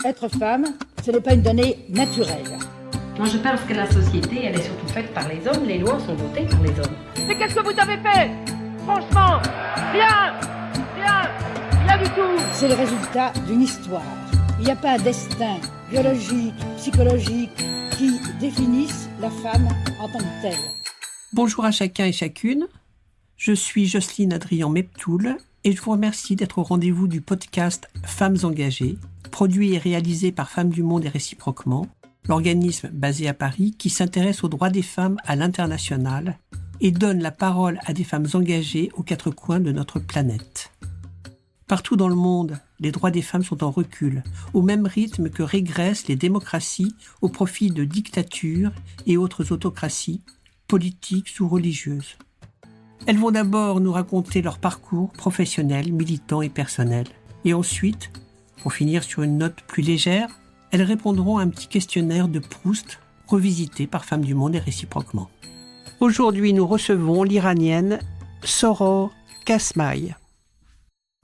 Être femme, ce n'est pas une donnée naturelle. Moi, je pense que la société, elle est surtout faite par les hommes. Les lois sont votées par les hommes. Mais qu'est-ce que vous avez fait? Franchement, rien du tout. C'est le résultat d'une histoire. Il n'y a pas un destin biologique, psychologique qui définisse la femme en tant que telle. Bonjour à chacun et chacune. Je suis Jocelyne Adrian-Meptoul et je vous remercie d'être au rendez-vous du podcast Femmes engagées, produit et réalisé par Femmes du Monde et réciproquement, l'organisme basé à Paris qui s'intéresse aux droits des femmes à l'international et donne la parole à des femmes engagées aux quatre coins de notre planète. Partout dans le monde, les droits des femmes sont en recul, au même rythme que régressent les démocraties au profit de dictatures et autres autocraties, politiques ou religieuses. Elles vont d'abord nous raconter leur parcours professionnel, militant et personnel. Et ensuite, pour finir sur une note plus légère, elles répondront à un petit questionnaire de Proust, revisité par Femmes du Monde et réciproquement. Aujourd'hui, nous recevons l'Iranienne Soror Kasmaï.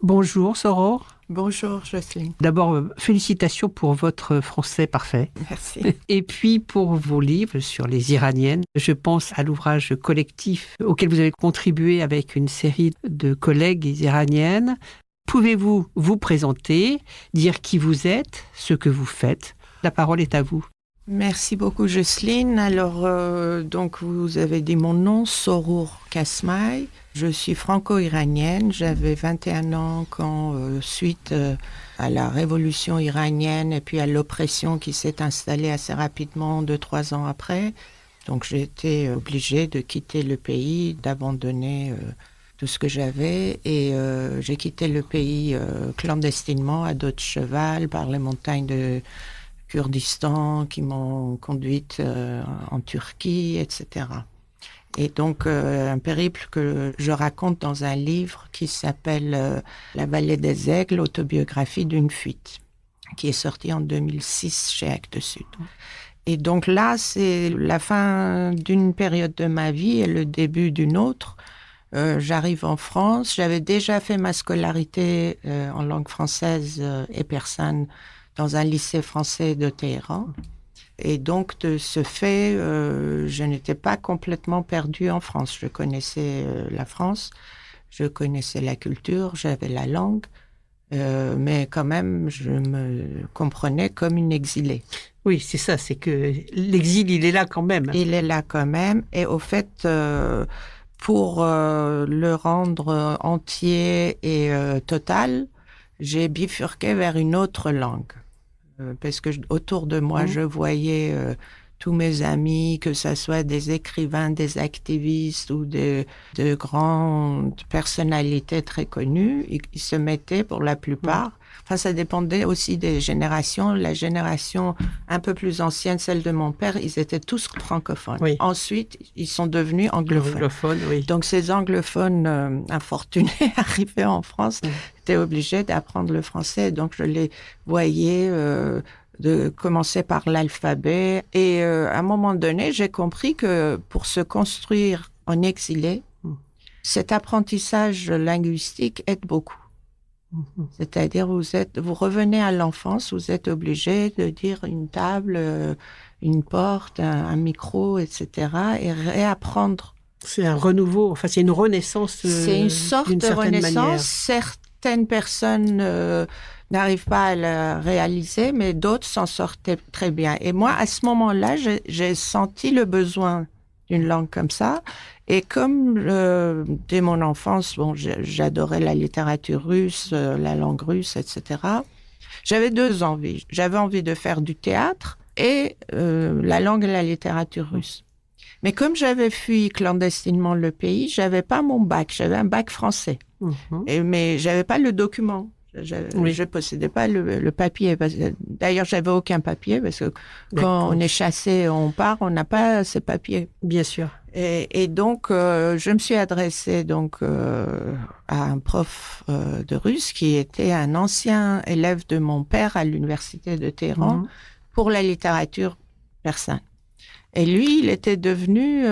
Bonjour Soror. Bonjour Jocelyne. D'abord, félicitations pour votre français parfait. Merci. Et puis pour vos livres sur les Iraniennes, je pense à l'ouvrage collectif auquel vous avez contribué avec une série de collègues iraniennes. Pouvez-vous vous présenter, dire qui vous êtes, ce que vous faites? La parole est à vous. Merci beaucoup Jocelyne. Alors, donc vous avez dit mon nom, Soror Kasmaï. Je suis franco-iranienne. J'avais 21 ans quand, suite à la révolution iranienne et puis à l'oppression qui s'est installée assez rapidement 2-3 ans après. Donc j'ai été obligée de quitter le pays, d'abandonner tout ce que j'avais. Et j'ai quitté le pays clandestinement à dos de cheval par les montagnes de Kurdistan qui m'ont conduite en Turquie, etc. Et donc, un périple que je raconte dans un livre qui s'appelle La vallée des aigles, autobiographie d'une fuite, qui est sorti en 2006 chez Actes Sud. Et donc là, c'est la fin d'une période de ma vie et le début d'une autre. J'arrive en France. J'avais déjà fait ma scolarité en langue française et persane dans un lycée français de Téhéran. Et donc, de ce fait, je n'étais pas complètement perdue en France. Je connaissais la France, je connaissais la culture, j'avais la langue, mais quand même, je me comprenais comme une exilée. Oui, c'est ça, c'est que l'exil, il est là quand même. Il est là quand même. Et au fait, pour le rendre entier et total, j'ai bifurqué vers une autre langue. Parce que autour de moi, je voyais tous mes amis, que ce soit des écrivains, des activistes ou de grandes personnalités très connues. Ils se mettaient pour la plupart. Enfin, ça dépendait aussi des générations. La génération un peu plus ancienne, celle de mon père, ils étaient tous francophones. Oui. Ensuite, ils sont devenus anglophones. Oui. Donc, ces anglophones infortunés arrivés en France étaient obligés d'apprendre le français. Donc, je les voyais de commencer par l'alphabet. Et à un moment donné, j'ai compris que pour se construire en exilé, cet apprentissage linguistique aide beaucoup. C'est-à-dire, vous revenez à l'enfance, vous êtes obligé de dire une table, une porte, un micro, etc. et réapprendre. C'est un renouveau, enfin c'est une renaissance. C'est une sorte de renaissance. Manière. Certaines personnes n'arrivent pas à le réaliser, mais d'autres s'en sortaient très bien. Et moi, à ce moment-là, j'ai senti le besoin d'une langue comme ça. Et comme dès mon enfance, bon, j'adorais la littérature russe, la langue russe, etc. J'avais deux envies. J'avais envie de faire du théâtre et la langue et la littérature russe. Mais comme j'avais fui clandestinement le pays, j'avais pas mon bac. J'avais un bac français. Mais j'avais pas le document. Je possédais pas le papier. D'ailleurs, j'avais aucun papier parce que quand on est chassé, on part, on n'a pas ces papiers. Bien sûr. Et donc, je me suis adressée donc à un prof de russe qui était un ancien élève de mon père à l'université de Téhéran pour la littérature persane. Et lui, il était devenu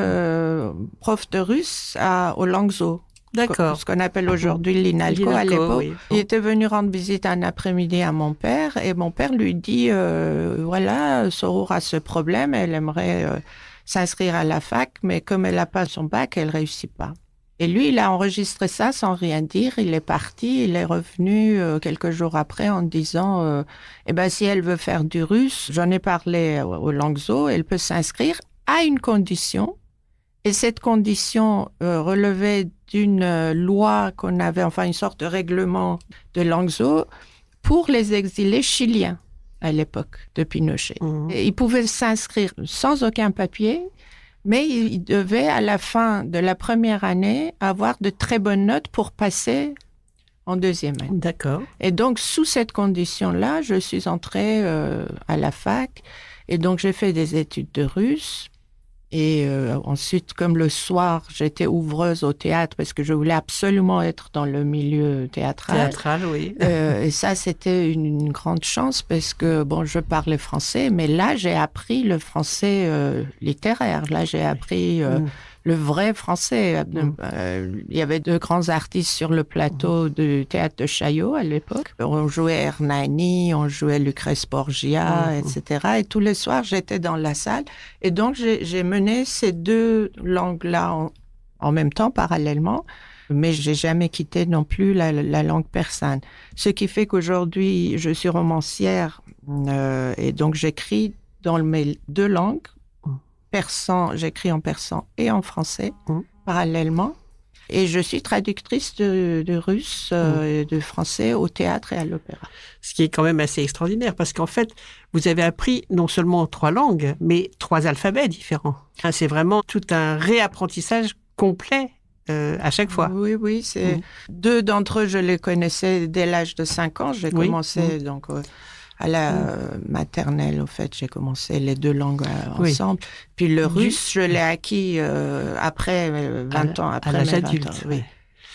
prof de russe au Langzhou. D'accord. Ce qu'on appelle aujourd'hui l'INALCO à l'époque. Oui. Il était venu rendre visite un après-midi à mon père et mon père lui dit voilà, Sorour a ce problème, elle aimerait s'inscrire à la fac, mais comme elle n'a pas son bac, elle ne réussit pas. Et lui, il a enregistré ça sans rien dire. Il est parti, il est revenu quelques jours après en disant si elle veut faire du russe, j'en ai parlé au Langso, elle peut s'inscrire à une condition. Et cette condition relevait d'une loi qu'on avait, enfin une sorte de règlement de Langso pour les exilés chiliens à l'époque de Pinochet. Et ils pouvaient s'inscrire sans aucun papier, mais ils devaient à la fin de la première année avoir de très bonnes notes pour passer en deuxième année. D'accord. Et donc sous cette condition-là, je suis entrée à la fac et donc j'ai fait des études de russe. Et ensuite, comme le soir, j'étais ouvreuse au théâtre parce que je voulais absolument être dans le milieu théâtral. Théâtral, oui. Et ça, c'était une grande chance parce que, je parlais français, mais là, j'ai appris le français littéraire. Là, j'ai appris le vrai français. Il y avait 2 grands artistes sur le plateau du théâtre de Chaillot à l'époque. On jouait Hernani, on jouait Lucrèce Borgia, etc. Et tous les soirs, j'étais dans la salle. Et donc, j'ai mené ces 2 langues-là en même temps, parallèlement. Mais j'ai jamais quitté non plus la langue persane. Ce qui fait qu'aujourd'hui, je suis romancière et donc j'écris dans mes 2 langues. Persan, j'écris en persan et en français parallèlement. Et je suis traductrice de russe et de français au théâtre et à l'opéra. Ce qui est quand même assez extraordinaire parce qu'en fait, vous avez appris non seulement 3 langues, mais 3 alphabets différents. C'est vraiment tout un réapprentissage complet à chaque fois. Oui, c'est 2 d'entre eux, je les connaissais dès l'âge de 5 ans. J'ai commencé donc à la maternelle, au fait, j'ai commencé les 2 langues ensemble. Puis le russe, je l'ai acquis après 20 ans, après à l'âge mes 20 adulte. ans, oui.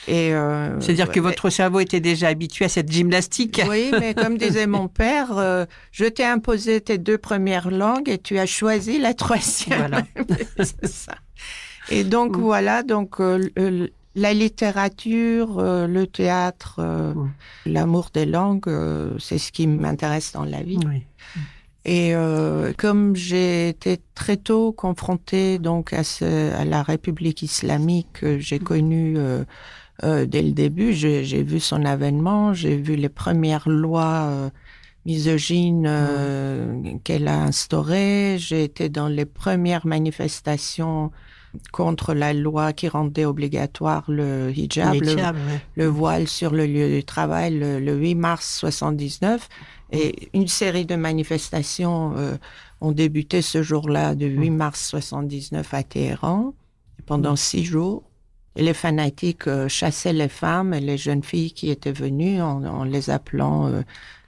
Et c'est-à-dire que votre cerveau était déjà habitué à cette gymnastique. Oui, mais comme disait mon père, je t'ai imposé tes 2 premières langues et tu as choisi la 3e. Voilà. C'est ça. Et donc voilà, la littérature, le théâtre, l'amour des langues, c'est ce qui m'intéresse dans la vie. Oui. Et comme j'ai été très tôt confrontée donc à la République islamique que j'ai connue dès le début, j'ai vu son avènement, j'ai vu les premières lois misogynes qu'elle a instaurées, j'ai été dans les premières manifestations contre la loi qui rendait obligatoire le hijab, le voile sur le lieu du travail, le 8 mars 79. Et une série de manifestations ont débuté ce jour-là, de 8 mars 79 à Téhéran, pendant 6 jours. Et les fanatiques chassaient les femmes et les jeunes filles qui étaient venues en les appelant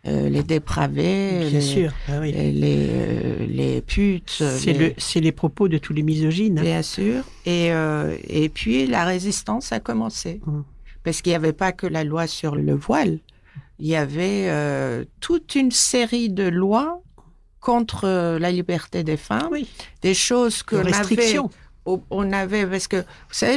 les dépravés, Bien sûr. Ah oui. les putes. C'est les propos de tous les misogynes. Bien sûr. Et puis la résistance a commencé. Parce qu'il n'y avait pas que la loi sur le voile. Il y avait toute une série de lois contre la liberté des femmes. Oui. Des choses que on avait, parce que, vous savez,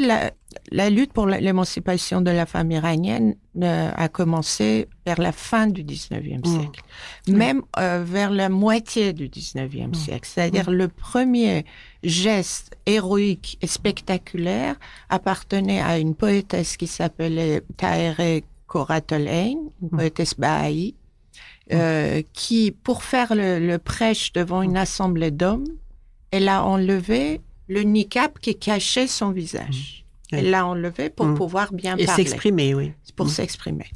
la lutte pour l'émancipation de la femme iranienne a commencé vers la fin du 19e siècle, même vers la moitié du 19e siècle. C'est-à-dire le premier geste héroïque et spectaculaire appartenait à une poétesse qui s'appelait Tahireh Koratol-Ain, une poétesse bahaï, qui, pour faire le prêche devant une assemblée d'hommes, elle a enlevé le niqab qui cachait son visage. Elle l'a enlevé pour pouvoir bien parler. Et s'exprimer, oui. Pour s'exprimer.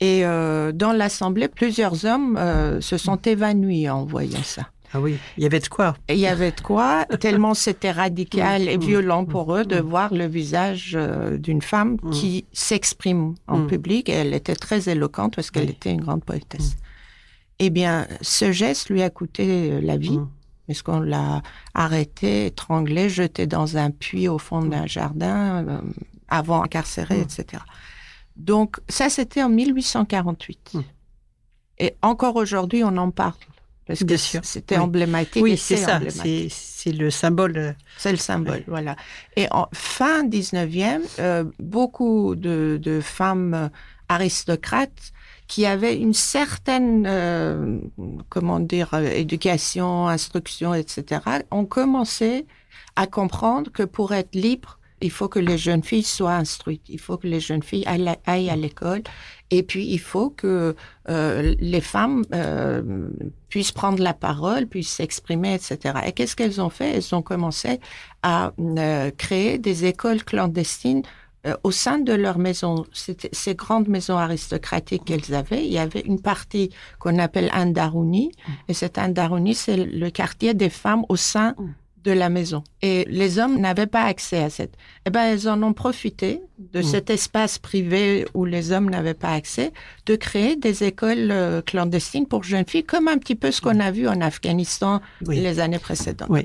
Et dans l'assemblée, plusieurs hommes se sont évanouis en voyant ça. Ah oui, il y avait de quoi. Et il y avait de quoi, tellement c'était radical et violent pour eux de voir le visage d'une femme qui s'exprime en public. Et elle était très éloquente parce qu'elle était une grande poétesse. Eh bien, ce geste lui a coûté la vie. Parce qu'on l'a arrêté, étranglé, jeté dans un puits au fond d'un jardin, avant incarcéré, etc. Donc, ça, c'était en 1848. Et encore aujourd'hui, on en parle parce que Bien sûr. c'était Oui. emblématique. Oui, et c'est ça. emblématique. C'est le symbole. C'est le symbole, Ouais. voilà. Et en fin 19e, beaucoup de femmes aristocrates qui avaient une certaine, éducation, instruction, etc., ont commencé à comprendre que pour être libre, il faut que les jeunes filles soient instruites, il faut que les jeunes filles aillent à l'école, et puis il faut que les femmes puissent prendre la parole, puissent s'exprimer, etc. Et qu'est-ce qu'elles ont fait? Elles ont commencé à créer des écoles clandestines au sein de leur maison. C'était ces grandes maisons aristocratiques qu'elles avaient. Il y avait une partie qu'on appelle Andarouni, et cet Andarouni, c'est le quartier des femmes au sein de la maison. Et les hommes n'avaient pas accès à cette... Eh ben, elles en ont profité de cet espace privé où les hommes n'avaient pas accès, de créer des écoles clandestines pour jeunes filles, comme un petit peu ce qu'on a vu en Afghanistan les années précédentes. Oui.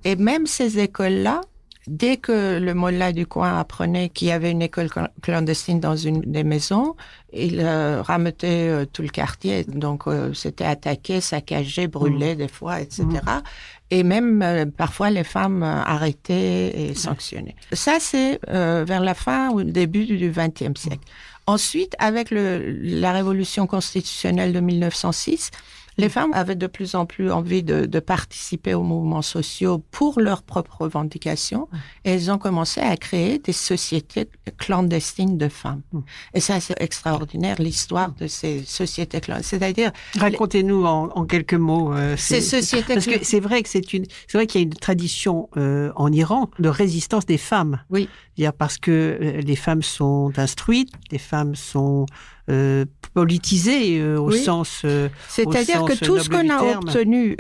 Et même ces écoles-là, dès que le mollah du coin apprenait qu'il y avait une école clandestine dans une des maisons, il rameutait tout le quartier. Donc, c'était attaqué, saccagé, brûlé des fois, etc. Et même, parfois, les femmes arrêtées et sanctionnées. Ça, c'est vers la fin ou le début du XXe siècle. Ensuite, avec la révolution constitutionnelle de 1906, les femmes avaient de plus en plus envie de participer aux mouvements sociaux pour leurs propres revendications, et elles ont commencé à créer des sociétés clandestines de femmes. Et ça, c'est extraordinaire, l'histoire de ces sociétés clandestines. C'est-à-dire... Racontez-nous en quelques mots. Ces sociétés... Parce que c'est vrai qu'il y a une tradition en Iran de résistance des femmes. Oui. C'est-à-dire parce que les femmes sont instruites, les femmes sont politisées au sens c'est-à-dire que tout ce qu'on a obtenu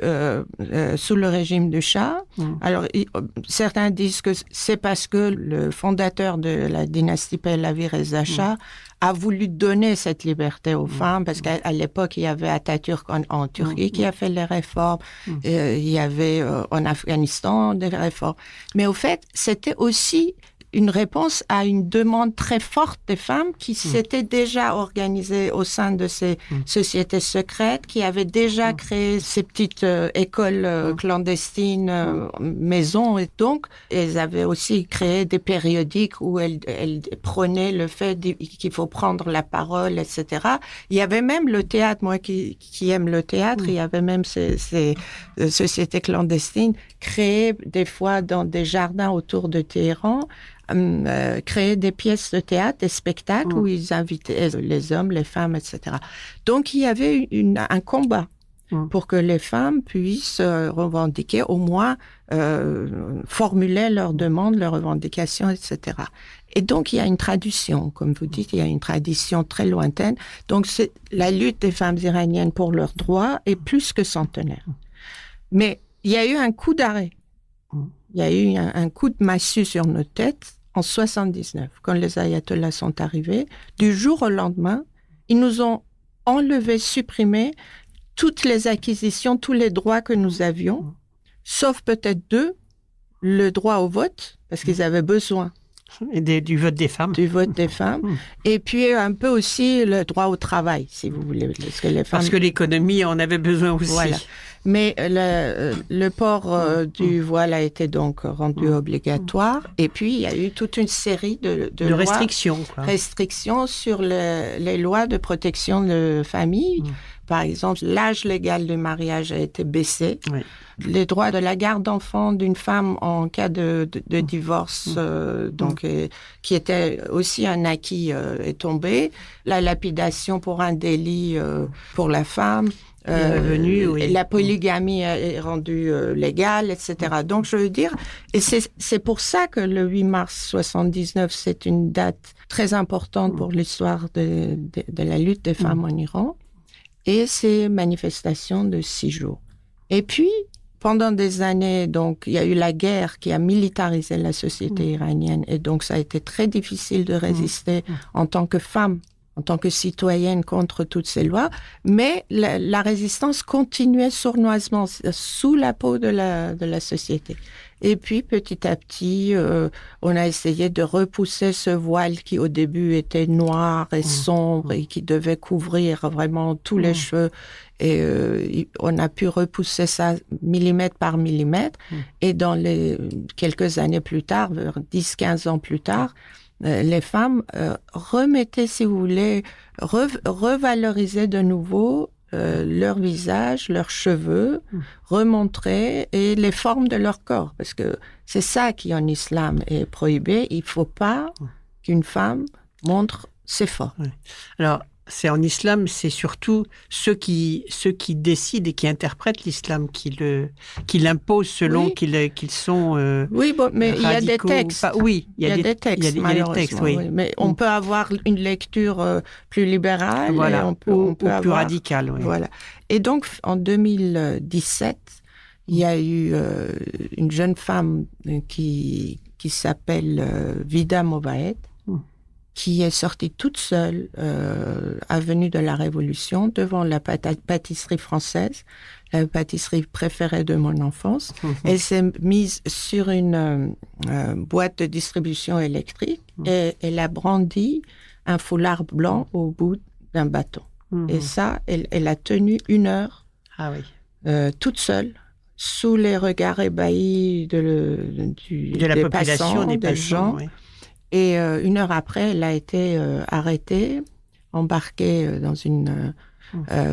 sous le régime du Shah, alors certains disent que c'est parce que le fondateur de la dynastie Pahlavi, Reza Shah, a voulu donner cette liberté aux femmes, parce qu'à l'époque, il y avait Atatürk en Turquie qui a fait les réformes, il y avait en Afghanistan des réformes. Mais au fait, c'était aussi une réponse à une demande très forte des femmes qui s'étaient déjà organisées au sein de ces sociétés secrètes, qui avaient déjà créé ces petites écoles clandestines, maisons. Et donc, elles avaient aussi créé des périodiques où elles prônaient le fait qu'il faut prendre la parole, etc. Il y avait même le théâtre, moi qui aime le théâtre, il y avait même ces sociétés clandestines créées des fois dans des jardins autour de Téhéran, créer des pièces de théâtre, des spectacles où ils invitaient les hommes, les femmes, etc. Donc, il y avait un combat pour que les femmes puissent revendiquer, au moins formuler leurs demandes, leurs revendications, etc. Et donc, il y a une tradition, comme vous dites, il y a une tradition très lointaine. Donc, la lutte des femmes iraniennes pour leurs droits est plus que centenaire. Mais il y a eu un coup d'arrêt. Il y a eu un coup de massue sur nos têtes en 79, quand les ayatollahs sont arrivés. Du jour au lendemain, ils nous ont enlevé, supprimé toutes les acquisitions, tous les droits que nous avions, sauf peut-être 2, le droit au vote, parce qu'ils avaient besoin. Et du vote des femmes. Du vote des femmes. Et puis un peu aussi le droit au travail, si vous voulez. Parce que l'économie en avait besoin aussi. Voilà. Mais le port du voile a été donc rendu obligatoire. Et puis, il y a eu toute une série de lois, restrictions. Restrictions sur les lois de protection de famille. Par exemple, l'âge légal du mariage a été baissé. Oui. Les droits de la garde d'enfants d'une femme en cas de divorce, qui était aussi un acquis, est tombé. La lapidation pour un délit pour la femme. La polygamie est rendue légale, etc. Donc, je veux dire, et c'est pour ça que le 8 mars 79, c'est une date très importante pour l'histoire de la lutte des femmes en Iran. Et ces manifestations de 6 jours. Et puis, pendant des années, donc, il y a eu la guerre qui a militarisé la société iranienne. Et donc, ça a été très difficile de résister en tant que femme en tant que citoyenne contre toutes ces lois, mais la résistance continuait sournoisement sous la peau de la société. Et puis, petit à petit, on a essayé de repousser ce voile qui, au début, était noir et sombre et qui devait couvrir vraiment tous les cheveux. Et on a pu repousser ça millimètre par millimètre. Et dans quelques années plus tard, 10-15 ans plus tard, les femmes remettaient, si vous voulez, revalorisaient de nouveau leur visage, leurs cheveux, remontraient et les formes de leur corps. Parce que c'est ça qui, en islam, est prohibé. Il ne faut pas qu'une femme montre ses formes. Ouais. Alors, c'est en islam, c'est surtout ceux qui décident et qui interprètent l'islam qui l'imposent selon qu'ils sont oui, bon, mais radicaux, il y a des textes. Oui, il y a des textes, il y a des textes, oui. Mais on peut avoir une lecture plus libérale, voilà, et on peut avoir plus radicale. Oui. Voilà. Et donc, en 2017, il y a eu une jeune femme qui s'appelle Vida Movaed, qui est sortie toute seule, avenue de la Révolution, devant la pâtisserie française, la pâtisserie préférée de mon enfance. Elle s'est mise sur une boîte de distribution électrique et elle a brandi un foulard blanc au bout d'un bâton. Et ça, elle a tenu 1 heure, toute seule, sous les regards ébahis de la population, des gens. Oui. Et 1 heure après, elle a été arrêtée, embarquée dans une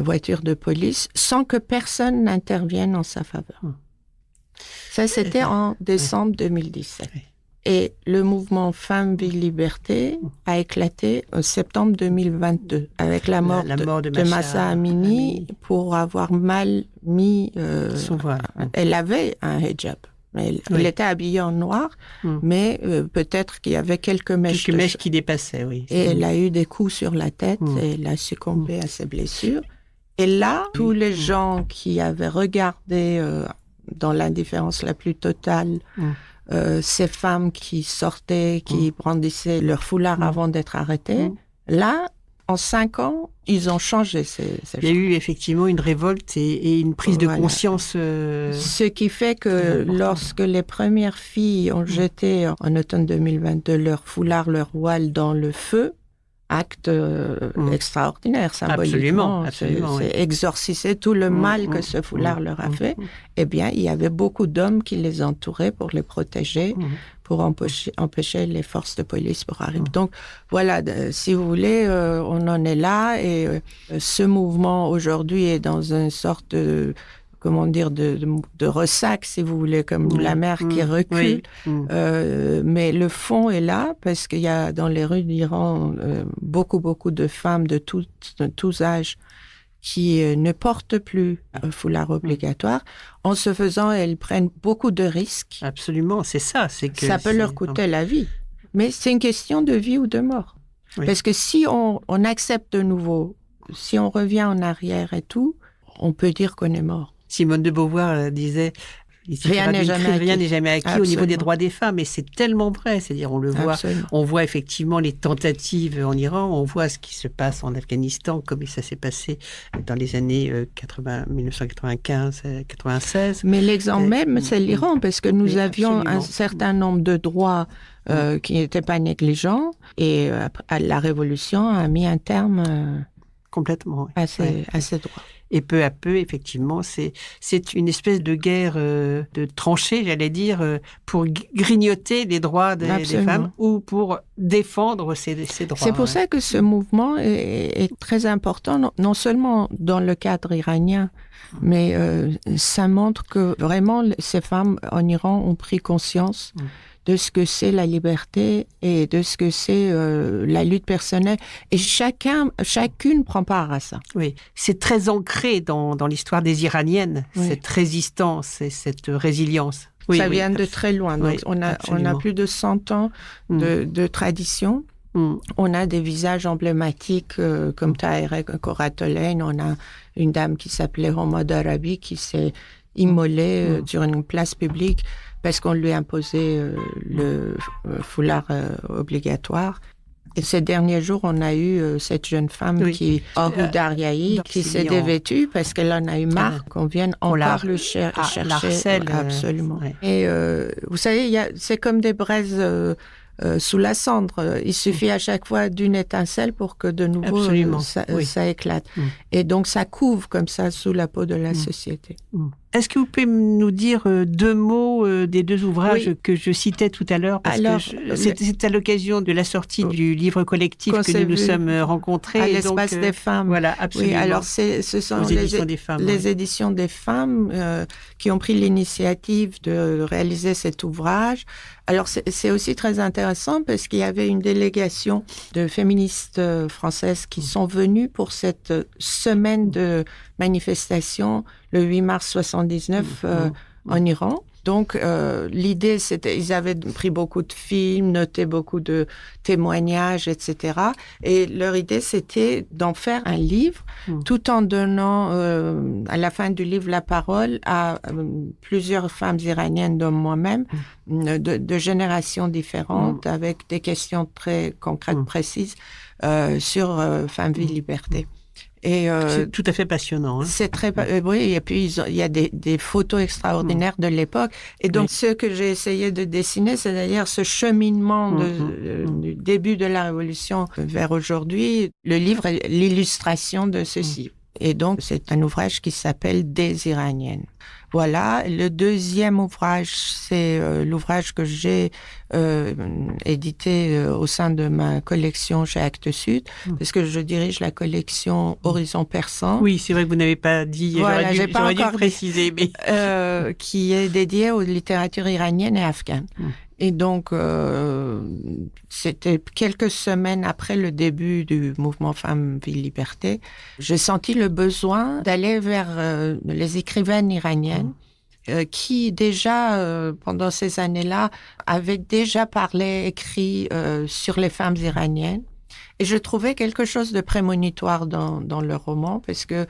voiture de police, sans que personne n'intervienne en sa faveur. Ça, c'était en décembre 2017. Et le mouvement Femmes, Vie, Liberté a éclaté en septembre 2022, avec la mort de Mahsa Amini pour avoir mal mis... son voile. Elle avait un hijab. Elle était habillée en noir, mais peut-être qu'il y avait quelques mèches qui dépassaient, oui. Et elle a eu des coups sur la tête et elle a succombé à ses blessures. Et là, tous les gens qui avaient regardé dans l'indifférence la plus totale ces femmes qui sortaient, qui brandissaient leur foulard avant d'être arrêtées, là, en 5 ans, ils ont changé ces Il y a eu effectivement une révolte et une prise de conscience. Ce qui fait que lorsque les premières filles ont jeté en automne 2022 leur foulard, leur voile dans le feu, acte extraordinaire, symboliquement, absolument, c'est exorciser tout le mal que ce foulard leur a fait, eh bien, il y avait beaucoup d'hommes qui les entouraient pour les protéger, pour empêcher les forces de police pour arriver. Donc, voilà, si vous voulez, on en est là, et ce mouvement, aujourd'hui, est dans une sorte de... comment dire, de ressac, si vous voulez, comme la mer qui recule. Mais le fond est là, parce qu'il y a dans les rues d'Iran beaucoup de femmes de tous âges qui ne portent plus un foulard obligatoire. En ce faisant, elles prennent beaucoup de risques. Absolument, c'est ça. Ça peut leur coûter la vie. Mais c'est une question de vie ou de mort. Oui. Parce que si on accepte de nouveau, si on revient en arrière et tout, on peut dire qu'on est mort. Simone de Beauvoir disait rien n'est jamais acquis Absolument. Au niveau des droits des femmes, et c'est tellement vrai. C'est-à-dire, on le voit, on voit effectivement les tentatives en Iran, on voit ce qui se passe en Afghanistan, comme ça s'est passé dans les années 1995-96. Mais l'exemple même, c'est l'Iran, parce que nous avions absolument. Un certain nombre de droits qui n'étaient pas négligeants, et la Révolution a mis un terme complètement à ces droits. Et peu à peu, effectivement, c'est une espèce de guerre de tranchées, j'allais dire, pour grignoter les droits des femmes ou pour défendre ces droits. C'est pour ça que ce mouvement est très important, non seulement dans le cadre iranien, mais ça montre que vraiment ces femmes en Iran ont pris conscience de ce que c'est la liberté et de ce que c'est la lutte personnelle. Et chacune prend part à ça. Oui, c'est très ancré dans l'histoire des Iraniennes, cette résistance et cette résilience. Oui, ça vient de très loin. Donc, on a plus de 100 ans de tradition. On a des visages emblématiques comme Tahirih Koratolain. On a une dame qui s'appelait Homa Darabi qui s'est immolée sur une place publique parce qu'on lui a imposé le foulard obligatoire. Et ces derniers jours, on a eu cette jeune femme Orhou Daryaei, qui s'est dévêtue parce qu'elle en a eu marre qu'on vienne encore le chercher. L'harcèle, absolument. Et vous savez, c'est comme des braises sous la cendre. Il suffit à chaque fois d'une étincelle pour que de nouveau ça éclate. Et donc ça couvre comme ça sous la peau de la société. Est-ce que vous pouvez nous dire 2 mots des 2 ouvrages que je citais tout à l'heure, parce que c'est à l'occasion de la sortie du livre collectif que nous nous sommes rencontrés. À l'Espace des femmes. Voilà, absolument. Oui, alors ce sont les éditions des femmes qui ont pris l'initiative de réaliser cet ouvrage. Alors c'est aussi très intéressant parce qu'il y avait une délégation de féministes françaises qui sont venues pour cette semaine de manifestation le 8 mars 79 en Iran. Donc, l'idée, c'était, ils avaient pris beaucoup de films, noté beaucoup de témoignages, etc. Et leur idée, c'était d'en faire un livre, tout en donnant, à la fin du livre, la parole à plusieurs femmes iraniennes, dont moi-même, de générations différentes, avec des questions très concrètes, précises, sur Femme, Vie, Liberté. Et c'est tout à fait passionnant. Hein. C'est très oui, et puis il y a des photos extraordinaires de l'époque. Et donc ce que j'ai essayé de dessiner, c'est-à-dire ce cheminement du début de la Révolution vers aujourd'hui. Le livre est l'illustration de ceci. Et donc c'est un ouvrage qui s'appelle Des Iraniennes. Voilà. Le deuxième ouvrage, c'est l'ouvrage que j'ai édité au sein de ma collection chez Actes Sud, parce que je dirige la collection Horizon Persan. Oui, c'est vrai que vous n'avez pas dit, voilà, j'aurais dû préciser. Mais... qui est dédiée aux littératures iraniennes et afghanes. Et donc, c'était quelques semaines après le début du mouvement Femmes, Vie, Liberté. J'ai senti le besoin d'aller vers les écrivaines iraniennes qui déjà, pendant ces années-là, avaient déjà écrit sur les femmes iraniennes. Et je trouvais quelque chose de prémonitoire dans le roman, parce que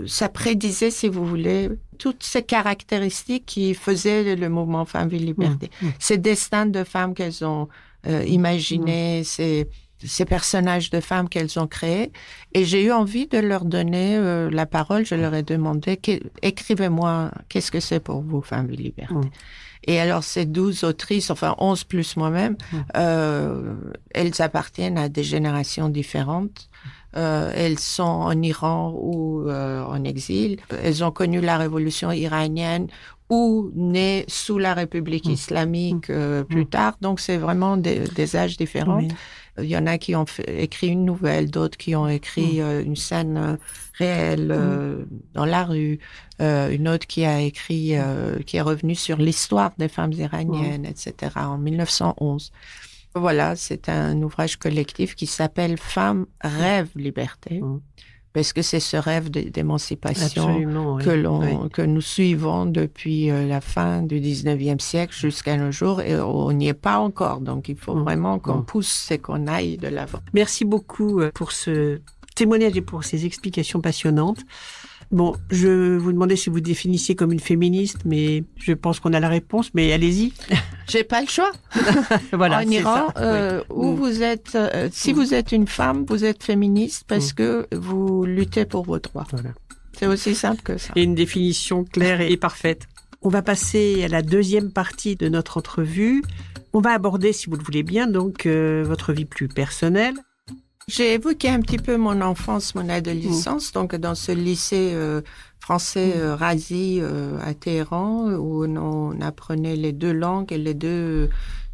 ça prédisait, si vous voulez, toutes ces caractéristiques qui faisaient le mouvement Femmes, Vie, Liberté. Ces destins de femmes qu'elles ont imaginés, ces personnages de femmes qu'elles ont créés. Et j'ai eu envie de leur donner la parole. Je leur ai demandé, écrivez-moi, qu'est-ce que c'est pour vous, Femmes, Vie, Liberté? Et alors, ces 12 autrices, enfin 11 plus moi-même, elles appartiennent à des générations différentes. Elles sont en Iran ou en exil. Elles ont connu la révolution iranienne ou nées sous la République islamique plus tard. Donc, c'est vraiment des âges différents. Oui. Il y en a qui ont écrit une nouvelle, d'autres qui ont écrit une scène réelle dans la rue, une autre qui a écrit, qui est revenue sur l'histoire des femmes iraniennes, etc., en 1911. Voilà, c'est un ouvrage collectif qui s'appelle Femmes, Rêve, Liberté. Parce que c'est ce rêve d'émancipation que nous suivons depuis la fin du 19e siècle jusqu'à nos jours, et on n'y est pas encore. Donc, il faut vraiment qu'on pousse et qu'on aille de l'avant. Merci beaucoup pour ce témoignage et pour ces explications passionnantes. Bon, je vous demandais si vous définissiez comme une féministe, mais je pense qu'on a la réponse, mais allez-y. J'ai pas le choix. Voilà, en Iran, où vous êtes, si vous êtes une femme, vous êtes féministe parce que vous luttez pour vos droits. Voilà. C'est aussi simple que ça. Et une définition claire et parfaite. On va passer à la deuxième partie de notre entrevue. On va aborder, si vous le voulez bien, donc votre vie plus personnelle. J'ai évoqué un petit peu mon enfance, mon adolescence, donc dans ce lycée français Razi à Téhéran, où on apprenait les 2 langues et les 2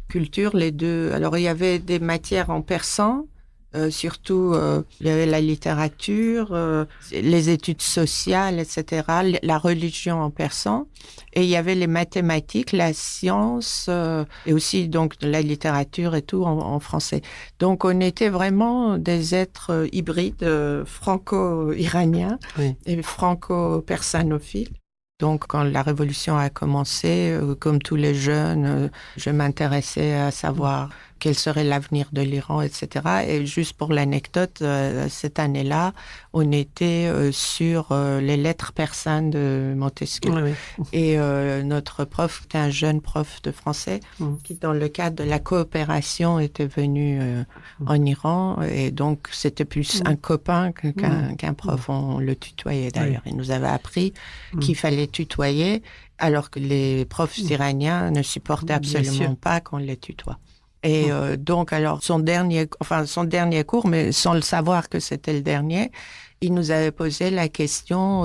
cultures, les 2. Alors il y avait des matières en persan, surtout il y avait la littérature, les études sociales, etc., la religion en persan, et il y avait les mathématiques, la science, et aussi donc la littérature et tout en français. Donc on était vraiment des êtres hybrides, franco-iraniens et franco-persanophiles. Donc, quand la révolution a commencé, comme tous les jeunes, je m'intéressais à savoir quel serait l'avenir de l'Iran, etc. Et juste pour l'anecdote, cette année-là, on était sur les lettres persanes de Montesquieu. Oui. Et notre prof, était un jeune prof de français, qui, dans le cadre de la coopération, était venu en Iran. Et donc, c'était plus un copain qu'un prof. On le tutoyait d'ailleurs. Il nous avait appris qu'il fallait tutoyer, alors que les profs iraniens ne supportaient absolument pas qu'on les tutoie. Et donc, alors, son dernier cours, mais sans le savoir que c'était le dernier, il nous avait posé la question,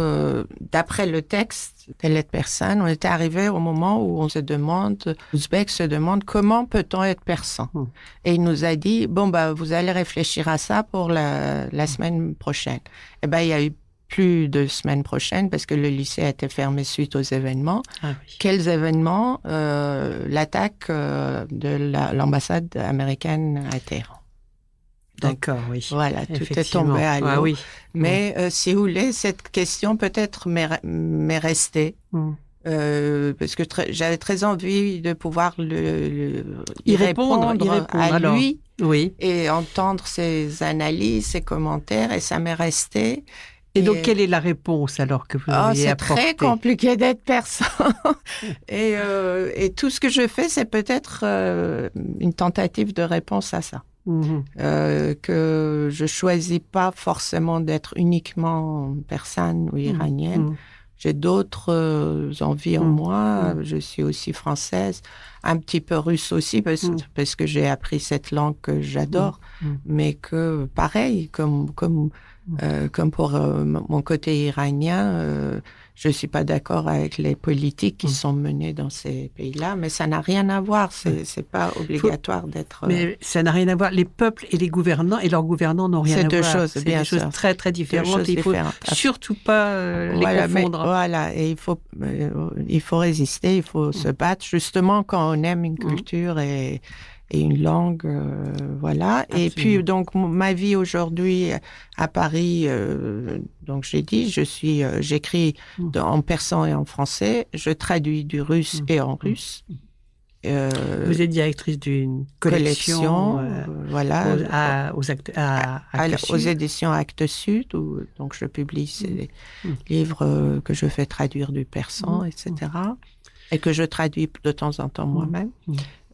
d'après le texte des lettres persanes, on était arrivé au moment où l'ouzbek se demande comment peut-on être persan. Et il nous a dit, vous allez réfléchir à ça pour la semaine prochaine. Et il y a eu plus de semaine prochaine parce que le lycée a été fermé suite aux événements. Ah oui. Quels événements? L'attaque de l'ambassade américaine à Téhéran. D'accord, oui. Voilà, tout est tombé à l'eau. Ah, oui. Mais si vous voulez, cette question peut-être m'est restée. Parce que j'avais très envie de pouvoir y répondre à lui et entendre ses analyses, ses commentaires, et ça m'est resté. Et donc, quelle est la réponse alors que vous auriez apportée? C'est très compliqué d'être persan. Et tout ce que je fais, c'est peut-être une tentative de réponse à ça. Que je choisis pas forcément d'être uniquement persane ou iranienne. J'ai d'autres envies en moi. Je suis aussi française, un petit peu russe aussi, parce que j'ai appris cette langue que j'adore, mais que, pareil, comme pour mon côté iranien, je suis pas d'accord avec les politiques qui sont menées dans ces pays-là, mais ça n'a rien à voir. C'est pas obligatoire d'être. Mais ça n'a rien à voir. Les peuples et les gouvernants et leurs gouvernants n'ont rien à voir. C'est deux choses très très différentes. Il faut surtout pas les confondre. Voilà, et il faut résister, il faut se battre, justement quand on aime une culture et une langue, voilà. Absolument. Et puis, donc, ma vie aujourd'hui à Paris, donc j'ai dit, j'écris en persan et en français, je traduis du russe et en russe. Vous êtes directrice d'une collection voilà, aux éditions Actes Sud, où donc je publie ces livres que je fais traduire du persan, etc. Et que je traduis de temps en temps moi-même.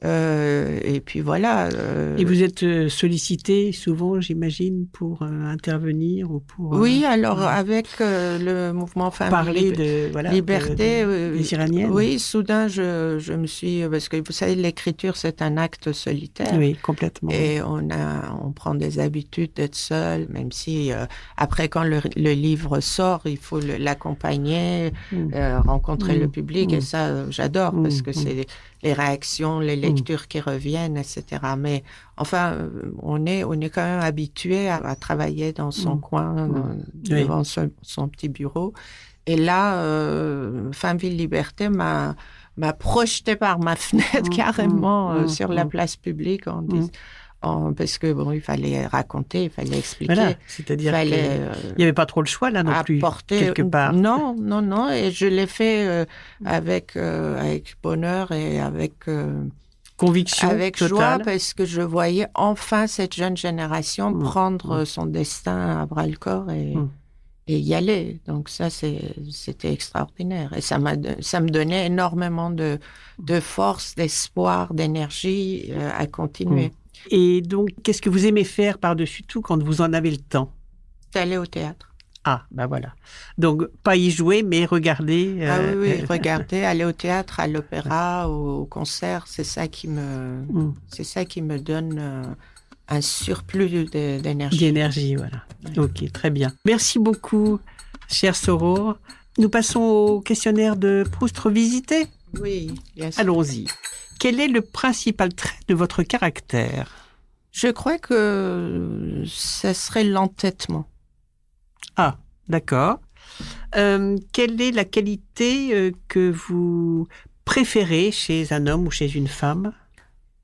Et puis voilà. Et vous êtes sollicité souvent, j'imagine, pour intervenir ou pour... Oui, alors avec le mouvement Femmes Liberté des Iraniennes. Oui, soudain je me suis... Parce que vous savez, l'écriture, c'est un acte solitaire. Oui, complètement. Et on prend des habitudes d'être seul, même si après, quand le livre sort, il faut l'accompagner, rencontrer le public. Et ça, j'adore, parce que c'est les réactions, les lectures qui reviennent, etc. Mais enfin, on est quand même habitué à travailler dans son coin, devant son petit bureau. Et là, Femmes-Ville Liberté m'a projeté par ma fenêtre carrément sur la place publique parce que il fallait raconter, il fallait expliquer. Voilà, c'est-à-dire qu'il n'y avait pas trop le choix là non plus, quelque part. Non, et je l'ai fait avec bonheur et avec conviction, avec totale. Joie, parce que je voyais enfin cette jeune génération prendre son destin à bras-le-corps et y aller. Donc ça, c'était extraordinaire. Et ça me donnait énormément de force, d'espoir, d'énergie à continuer. Et donc, qu'est-ce que vous aimez faire par-dessus tout quand vous en avez le temps? D'aller au théâtre. Ah, ben voilà. Donc, pas y jouer, mais regarder. Oui, regarder, aller au théâtre, à l'opéra, au concert, c'est ça qui me donne un surplus d'énergie. D'énergie, voilà. Ok, très bien. Merci beaucoup, chère Soror. Nous passons au questionnaire de Proust revisité. Oui, bien sûr. Allons-y. Quel est le principal trait de votre caractère? Je crois que ce serait l'entêtement. Ah, d'accord. Quelle est la qualité que vous préférez chez un homme ou chez une femme?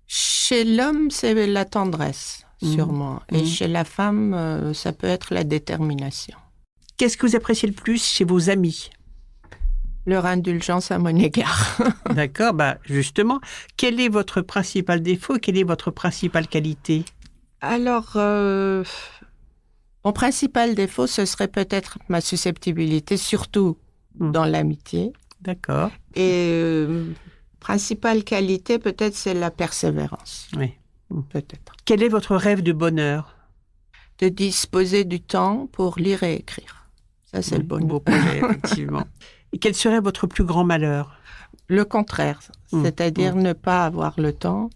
Chez l'homme, c'est la tendresse, sûrement. Et chez la femme, ça peut être la détermination. Qu'est-ce que vous appréciez le plus chez vos amis? Leur indulgence à mon égard. D'accord, justement, quel est votre principal défaut? Quelle est votre principale qualité? Alors, mon principal défaut, ce serait peut-être ma susceptibilité, surtout dans l'amitié. D'accord. Et principale qualité, peut-être, c'est la persévérance. Oui. Peut-être. Quel est votre rêve de bonheur? De disposer du temps pour lire et écrire. Ça, c'est le bonheur. Beau projet, effectivement. Et quel serait votre plus grand malheur? Le contraire, c'est-à-dire ne pas avoir le temps,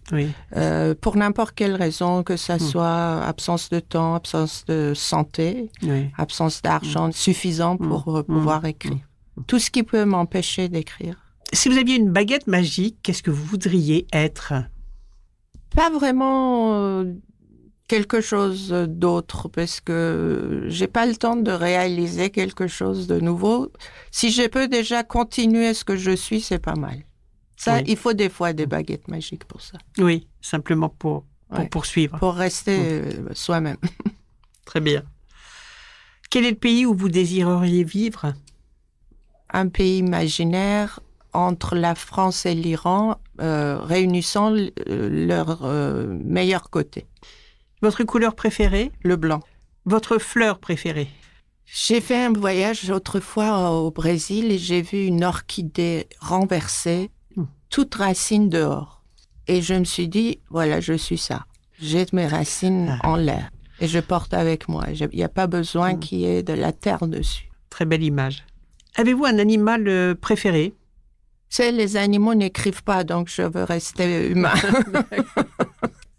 pour n'importe quelle raison, que ça soit absence de temps, absence de santé, absence d'argent suffisant pour pouvoir écrire. Tout ce qui peut m'empêcher d'écrire. Si vous aviez une baguette magique, qu'est-ce que vous voudriez être? Pas vraiment quelque chose d'autre, parce que j'ai pas le temps de réaliser quelque chose de nouveau. Si je peux déjà continuer ce que je suis, c'est pas mal. Ça, il faut des fois des baguettes magiques pour ça. Oui, simplement pour poursuivre. Pour rester soi-même. Très bien. Quel est le pays où vous désireriez vivre? Un pays imaginaire entre la France et l'Iran, réunissant leurs meilleurs côtés. Votre couleur préférée? Le blanc. Votre fleur préférée? J'ai fait un voyage autrefois au Brésil et j'ai vu une orchidée renversée, toute racine dehors. Et je me suis dit, voilà, je suis ça. J'ai mes racines en l'air et je porte avec moi. Il n'y a pas besoin qu'il y ait de la terre dessus. Très belle image. Avez-vous un animal préféré? Les animaux n'écrivent pas, donc je veux rester humain.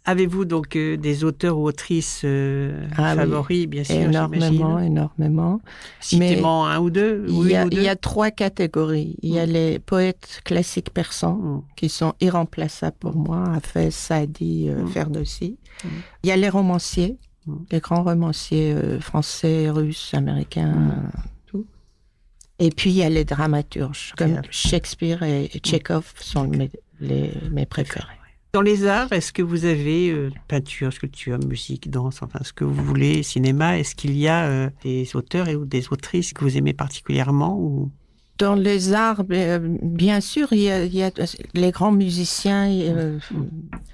Avez-vous donc des auteurs ou autrices favoris, bien sûr? Énormément. Citez-moi un ou deux. Il y a 3 catégories. Il y a les poètes classiques persans, qui sont irremplaçables pour moi, Hafez, Saadi, Ferdowsi. Il y a les romanciers, les grands romanciers français, russes, américains, tout. Et puis il y a les dramaturges, comme Shakespeare et Tchekhov sont mes préférés. Dans les arts, est-ce que vous avez peinture, sculpture, musique, danse, enfin ce que vous voulez, cinéma, est-ce qu'il y a des auteurs ou des autrices que vous aimez particulièrement ou... Dans les arts, bien sûr, il y a les grands musiciens. Il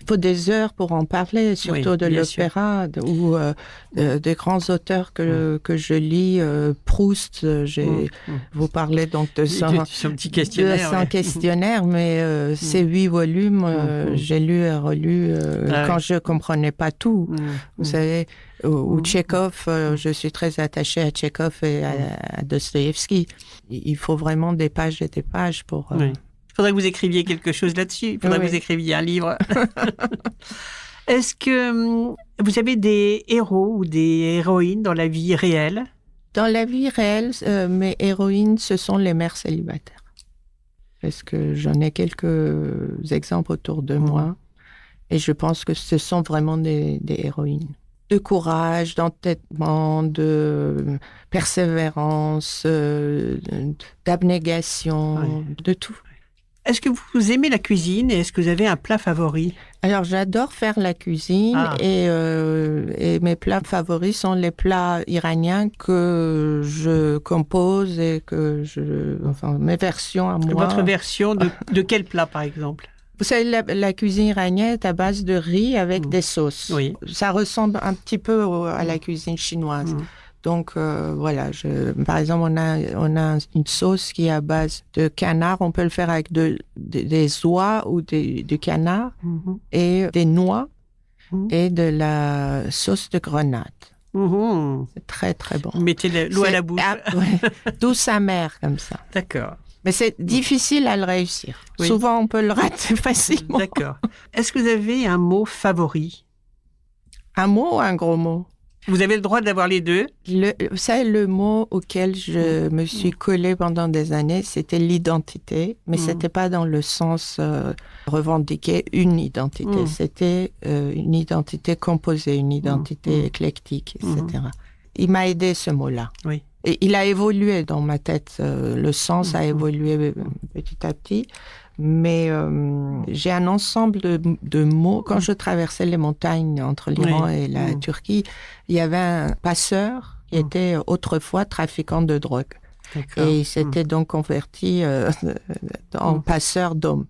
faut des heures pour en parler, surtout de l'opéra ou des grands auteurs que je lis. Proust, vous parlez donc de son petit questionnaire. 200 questionnaires, mais ces 8 volumes, j'ai lu et relu quand je comprenais pas tout. Vous savez, ou Tchekhov, je suis très attachée à Tchekhov et à Dostoïevski. Il faut vraiment des pages et des pages pour... Il faudrait que vous écriviez quelque chose là-dessus. Il faudrait que vous écriviez un livre. Est-ce que vous avez des héros ou des héroïnes dans la vie réelle? Dans la vie réelle, mes héroïnes, ce sont les mères célibataires. Parce que j'en ai quelques exemples autour de moi. Et je pense que ce sont vraiment des héroïnes. De courage, d'entêtement, de persévérance, d'abnégation, de tout. Est-ce que vous aimez la cuisine et est-ce que vous avez un plat favori? Alors, j'adore faire la cuisine et mes plats favoris sont les plats iraniens que je compose et mes versions à moi. Votre version de quel plat, par exemple? Vous savez, la cuisine iranienne est à base de riz avec des sauces. Oui. Ça ressemble un petit peu à la cuisine chinoise. Donc, voilà. Par exemple, on a une sauce qui est à base de canard. On peut le faire avec des oies ou du canard et des noix et de la sauce de grenade. C'est très, très bon. Vous mettez l'eau à la bouche. Douce amère, comme ça. D'accord. Mais c'est difficile à le réussir. Souvent, on peut le rater facilement. D'accord. Est-ce que vous avez un mot favori? Un mot ou un gros mot? Vous avez le droit d'avoir les deux. C'est le mot auquel je me suis collée pendant des années, c'était l'identité, mais c'était pas dans le sens revendiquer une identité. C'était une identité composée, une identité éclectique, etc. Il m'a aidé ce mot-là. Oui. Et il a évolué dans ma tête. Le sens a évolué petit à petit. Mais j'ai un ensemble de mots. Quand je traversais les montagnes entre l'Iran et la Turquie, il y avait un passeur qui était autrefois trafiquant de drogue. D'accord. Et il s'était donc converti en passeur d'hommes.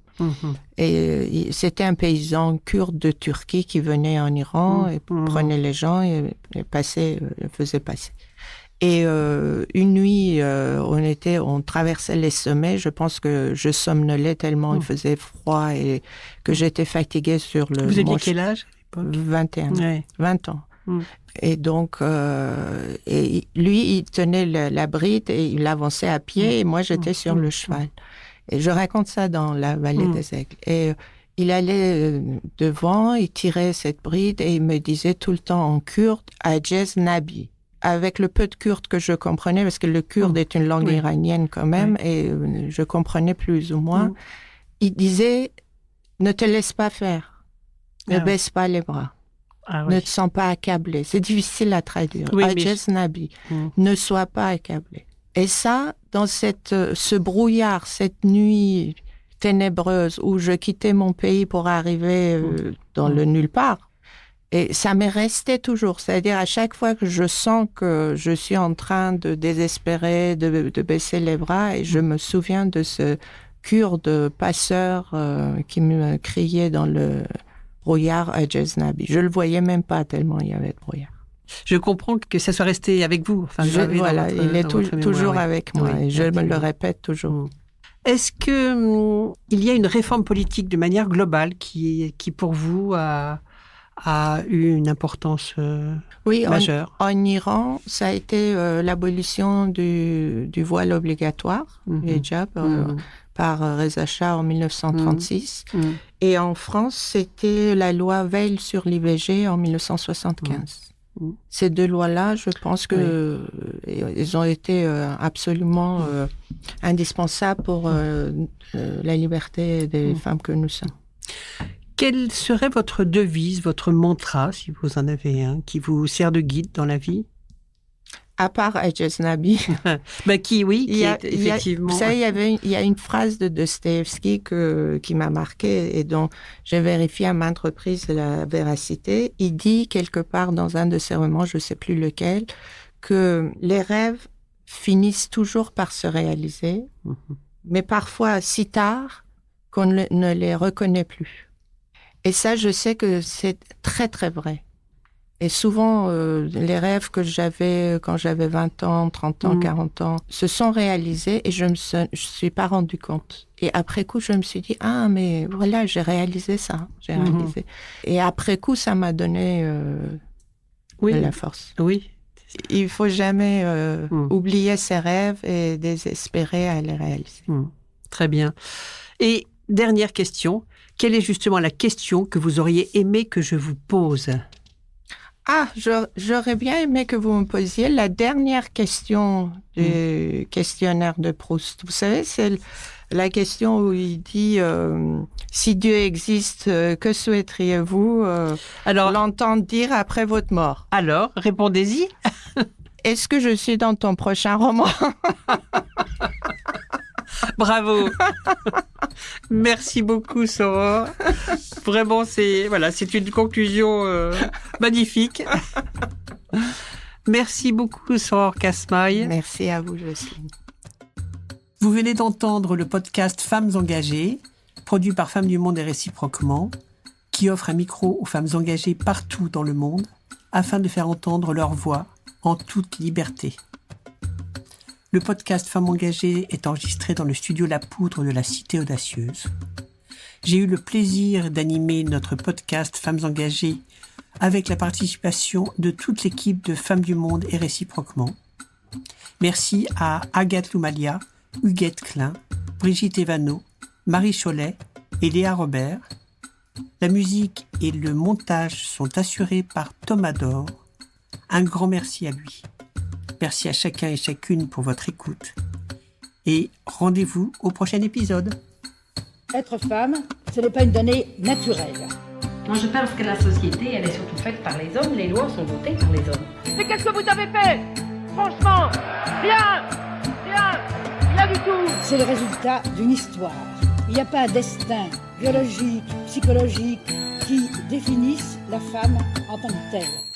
Et c'était un paysan kurde de Turquie qui venait en Iran et prenait les gens et faisait passer. Et une nuit, on traversait les sommets. Je pense que je somnolais tellement il faisait froid et que j'étais fatiguée sur le... Vous aviez quel âge à l'époque? 21, Ouais. 20 ans. Et donc, et lui, il tenait la bride et il avançait à pied et moi, j'étais sur le cheval. Et je raconte ça dans la vallée des Aigles. Et il allait devant, il tirait cette bride et il me disait tout le temps en kurde « Ajez Nabi ». Avec le peu de kurde que je comprenais, parce que le kurde est une langue iranienne quand même, et je comprenais plus ou moins, il disait « Ne te laisse pas faire, ne baisse pas les bras, ne te sens pas accablé ». C'est difficile à traduire. Ajez Nabi, ne sois pas accablé. Et ça, dans ce brouillard, cette nuit ténébreuse où je quittais mon pays pour arriver dans le nulle part, et ça m'est resté toujours. C'est-à-dire, à chaque fois que je sens que je suis en train de désespérer, de baisser les bras, et je me souviens de ce kurde passeur qui me criait dans le brouillard à Djeznabi. Je le voyais même pas tellement il y avait de brouillard. Je comprends que ça soit resté avec vous. Enfin, voilà, il est toujours avec moi, et je me le répète toujours. Est-ce que il y a une réforme politique de manière globale qui pour vous a eu une importance majeure? En Iran, ça a été l'abolition du voile obligatoire, le hijab, par Reza Shah en 1936. Et en France, c'était la loi Veil sur l'IVG en 1975. Ces deux lois-là, je pense que elles ont été absolument indispensables pour la liberté des femmes que nous sommes. Quelle serait votre devise, votre mantra, si vous en avez un, qui vous sert de guide dans la vie? À part Djeznabi. Effectivement. Il y a une phrase de Dostoïevski qui m'a marquée et dont j'ai vérifié à maintes reprises la véracité. Il dit quelque part dans un de ses romans, je ne sais plus lequel, que les rêves finissent toujours par se réaliser, mais parfois si tard qu'on ne les reconnaît plus. Et ça, je sais que c'est très, très vrai. Et souvent, les rêves que j'avais quand j'avais 20 ans, 30 ans, 40 ans, se sont réalisés et je suis pas rendu compte. Et après coup, je me suis dit, ah, mais voilà, j'ai réalisé ça. J'ai réalisé. Et après coup, ça m'a donné de la force. Oui. Il faut jamais oublier ses rêves et désespérer à les réaliser. Très bien. Et dernière question, quelle est justement la question que vous auriez aimé que je vous pose? Ah, j'aurais bien aimé que vous me posiez la dernière question du questionnaire de Proust. Vous savez, c'est la question où il dit si Dieu existe, que souhaiteriez-vous l'entendre dire après votre mort? Alors, répondez-y. Est-ce que je suis dans ton prochain roman? Bravo. Merci beaucoup, Soror. Vraiment, c'est une conclusion magnifique. Merci beaucoup, Soror Kasmaï. Merci à vous, Jocelyne. Vous venez d'entendre le podcast Femmes engagées, produit par Femmes du Monde et réciproquement, qui offre un micro aux femmes engagées partout dans le monde, afin de faire entendre leur voix en toute liberté. Le podcast Femmes engagées est enregistré dans le studio La Poudre de la Cité Audacieuse. J'ai eu le plaisir d'animer notre podcast Femmes engagées avec la participation de toute l'équipe de Femmes du Monde et réciproquement. Merci à Agathe Loumalia, Huguette Klein, Brigitte Evano, Marie Cholet et Léa Robert. La musique et le montage sont assurés par Thomas Dor. Un grand merci à lui. Merci à chacun et chacune pour votre écoute. Et rendez-vous au prochain épisode. Être femme, ce n'est pas une donnée naturelle. Moi, je pense que la société, elle est surtout faite par les hommes. Les lois sont votées par les hommes. Mais qu'est-ce que vous avez fait? Franchement, rien du tout. C'est le résultat d'une histoire. Il n'y a pas un destin biologique, psychologique qui définisse la femme en tant que telle.